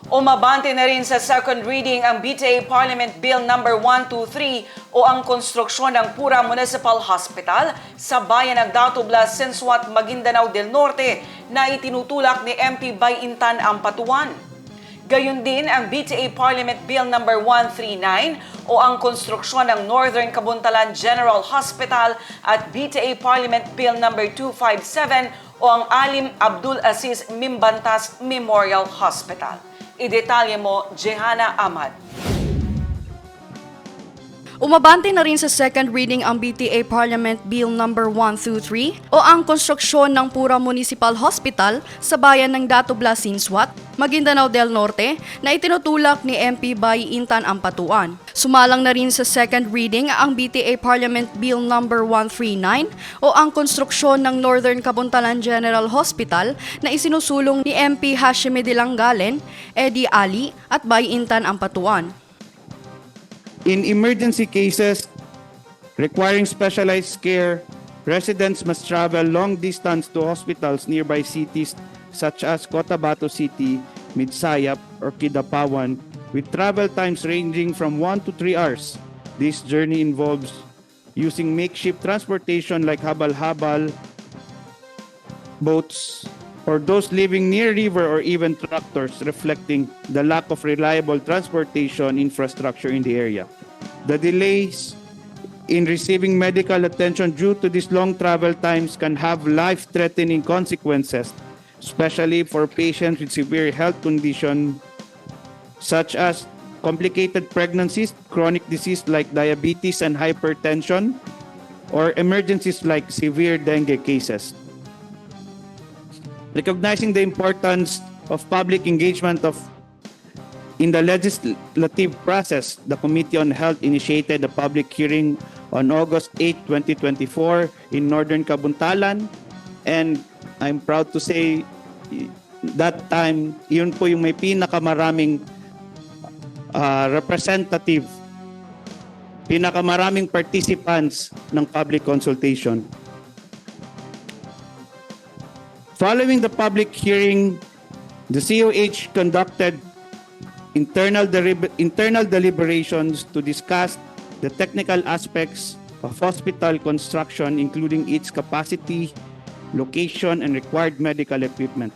Umabante na rin sa second reading ang BTA Parliament Bill No. 123 o ang konstruksyon ng Pura Municipal Hospital sa bayan ng Gatublas, Sensuat, Maguindanao del Norte na itinutulak ni MP Bayintan Ampatuan. Gayon din ang BTA Parliament Bill No. 139 o ang konstruksyon ng Northern Kabuntalan General Hospital at BTA Parliament Bill No. 257 o ang Alim Abdul Aziz Mimbantas Memorial Hospital. Idetalye mo, Jehana Ahmad. Umabante na rin sa second reading ang BTA Parliament Bill No. 123 o ang konstruksyon ng Pura Municipal Hospital sa bayan ng Gatublas, Sensuat, Maguindanao del Norte na itinutulak ni MP Bayintan Ampatuan. Sumalang na rin sa second reading ang BTA Parliament Bill No. 139 o ang konstruksyon ng Northern Kabuntalan General Hospital na isinusulong ni MP 𝐏𝐀𝐍𝐆, Eddie Ali at Bayintan Ampatuan. In emergency cases requiring specialized care, residents must travel long distance to hospitals nearby cities such as Cotabato City, Midsayap, or Kidapawan, with travel times ranging from 1 to 3 hours. This journey involves using makeshift transportation like habal-habal, boats, or those living near river or even tractors, reflecting the lack of reliable transportation infrastructure in the area. The delays in receiving medical attention due to these long travel times can have life-threatening consequences, especially for patients with severe health conditions such as complicated pregnancies, chronic disease like diabetes and hypertension, or emergencies like severe dengue cases. Recognizing the importance of public engagement in the legislative process, the Committee on Health initiated a public hearing on August 8, 2024 in Northern Kabuntalan, and I'm proud to say that time, yun po yung may pinakamaraming pinakamaraming participants ng public consultation. Following the public hearing, the COH conducted internal deliberations to discuss the technical aspects of hospital construction, including its capacity, location, and required medical equipment.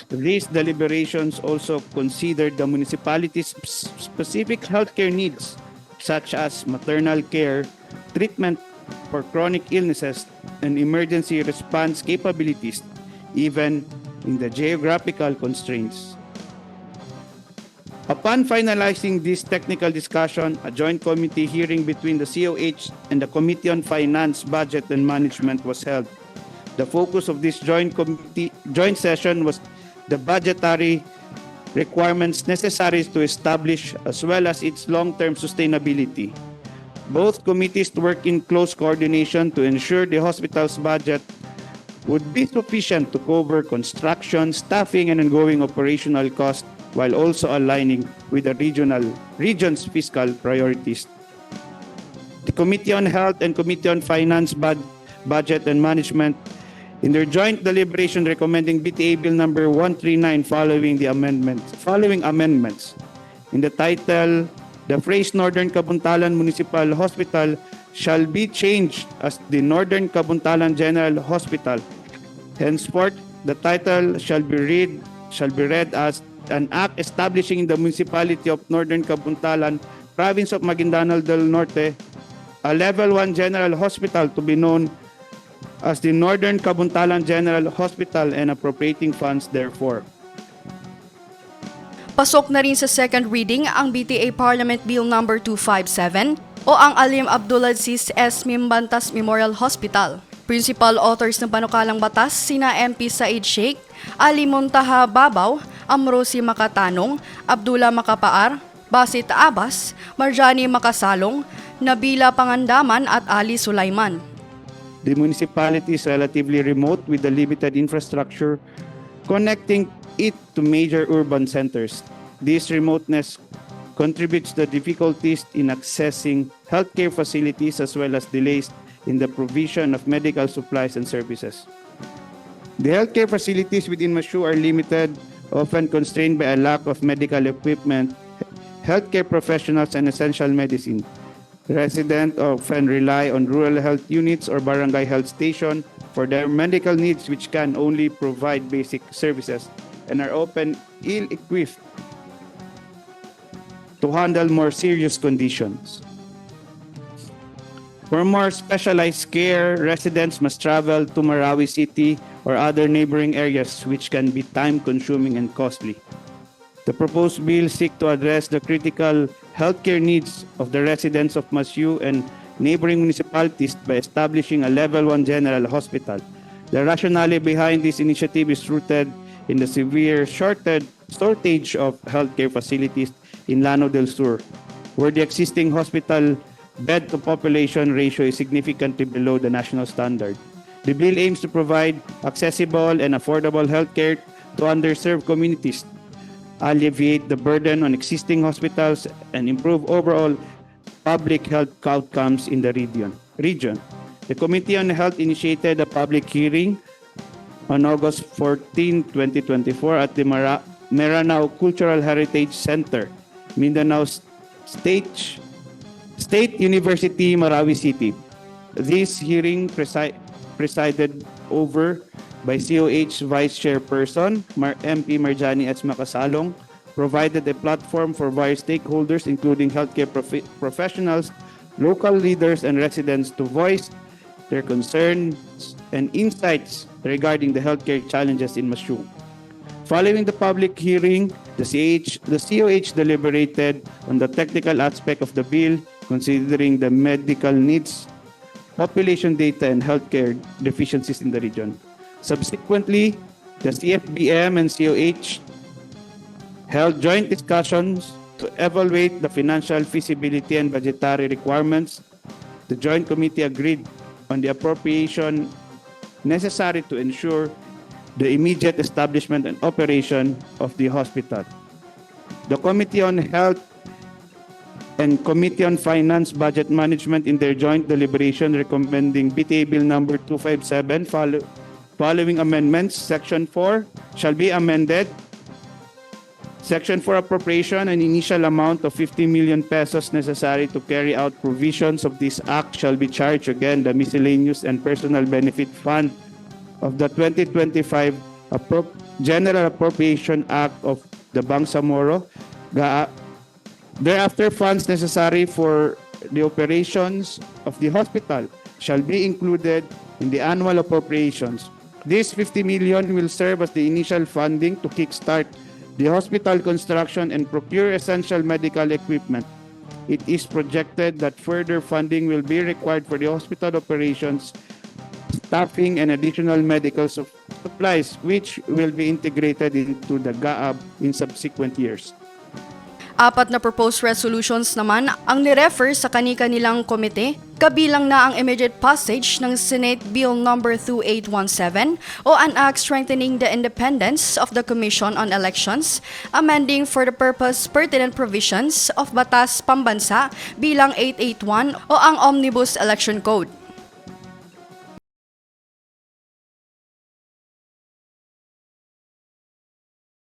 These deliberations also considered the municipality's specific healthcare needs, such as maternal care, treatment for chronic illnesses, and emergency response capabilities, even in the geographical constraints. Upon finalizing this technical discussion, a joint committee hearing between the COH and the Committee on Finance, Budget, and Management was held. The focus of this joint session was the budgetary requirements necessary to establish as well as its long-term sustainability. Both committees work in close coordination to ensure the hospital's budget would be sufficient to cover construction, staffing, and ongoing operational costs, while also aligning with the region's fiscal priorities. The Committee on Health and Committee on Finance, Budget, and Management, in their joint deliberation recommending BTA Bill No. 139 following amendments. In the title, the phrase Northern Kabuntalan Municipal Hospital shall be changed as the Northern Kabuntalan General Hospital. Henceforth, the title shall be read as an act establishing the municipality of Northern Kabuntalan, province of Maguindanao del Norte, a Level 1 General Hospital to be known as the Northern Kabuntalan General Hospital and appropriating funds therefore. Pasok na rin sa second reading ang BTA Parliament Bill No. 257 o ang Alim Abdul Aziz Mimbantas Memorial Hospital. Principal authors ng panukalang batas sina MP Said Sheikh, Ali Muntaha Babaw, Amrosi Makatanong, Abdullah Makapaar, Basit Abbas, Marjani Makasalong, Nabila Pangandaman at Ali Sulaiman. The municipality is relatively remote with the limited infrastructure connecting it to major urban centers. This remoteness contributes to difficulties in accessing healthcare facilities as well as delays in the provision of medical supplies and services. The healthcare facilities within Mashu are limited often constrained by a lack of medical equipment, healthcare professionals, and essential medicine. Residents often rely on rural health units or barangay health station for their medical needs, which can only provide basic services and are often ill-equipped to handle more serious conditions. For more specialized care, residents must travel to Marawi City or other neighboring areas, which can be time-consuming and costly. The proposed bill seeks to address the critical healthcare needs of the residents of Masyu and neighboring municipalities by establishing a Level 1 General Hospital. The rationale behind this initiative is rooted in the severe shortage of healthcare facilities in Llano del Sur, where the existing hospital bed-to-population ratio is significantly below the national standard. The bill aims to provide accessible and affordable healthcare to underserved communities, alleviate the burden on existing hospitals, and improve overall public health outcomes in the region. The Committee on Health initiated a public hearing on August 14, 2024 at the Maranao Cultural Heritage Center, Mindanao State University, Marawi City. This hearing presided over by COH Vice Chairperson MP Marjani S. Makasalong, provided a platform for various stakeholders including healthcare professionals, local leaders, and residents to voice their concerns and insights regarding the healthcare challenges in Masyu. Following the public hearing, the COH deliberated on the technical aspect of the bill, considering the medical needs, population data, and healthcare deficiencies in the region. Subsequently, the CFBM and COH held joint discussions to evaluate the financial feasibility and budgetary requirements. The Joint Committee agreed on the appropriation necessary to ensure the immediate establishment and operation of the hospital. The Committee on Health and Committee on Finance Budget Management in their joint deliberation recommending BTA Bill number 257 following amendments. Section 4 shall be amended. Section 4 appropriation, an initial amount of 50 million pesos necessary to carry out provisions of this act shall be charged again the Miscellaneous and Personal Benefit Fund of the 2025 General Appropriation Act of the Bangsamoro. Thereafter, funds necessary for the operations of the hospital shall be included in the annual appropriations. This 50 million will serve as the initial funding to kickstart the hospital construction and procure essential medical equipment. It is projected that further funding will be required for the hospital operations, staffing, and additional medical supplies, which will be integrated into the GAAB in subsequent years. 4 na proposed resolutions naman ang nirefer sa kani-kanilang komite, kabilang na ang immediate passage ng Senate Bill number 2817 o an act strengthening the independence of the Commission on Elections, amending for the purpose pertinent provisions of Batas Pambansa bilang 881 o ang Omnibus Election Code.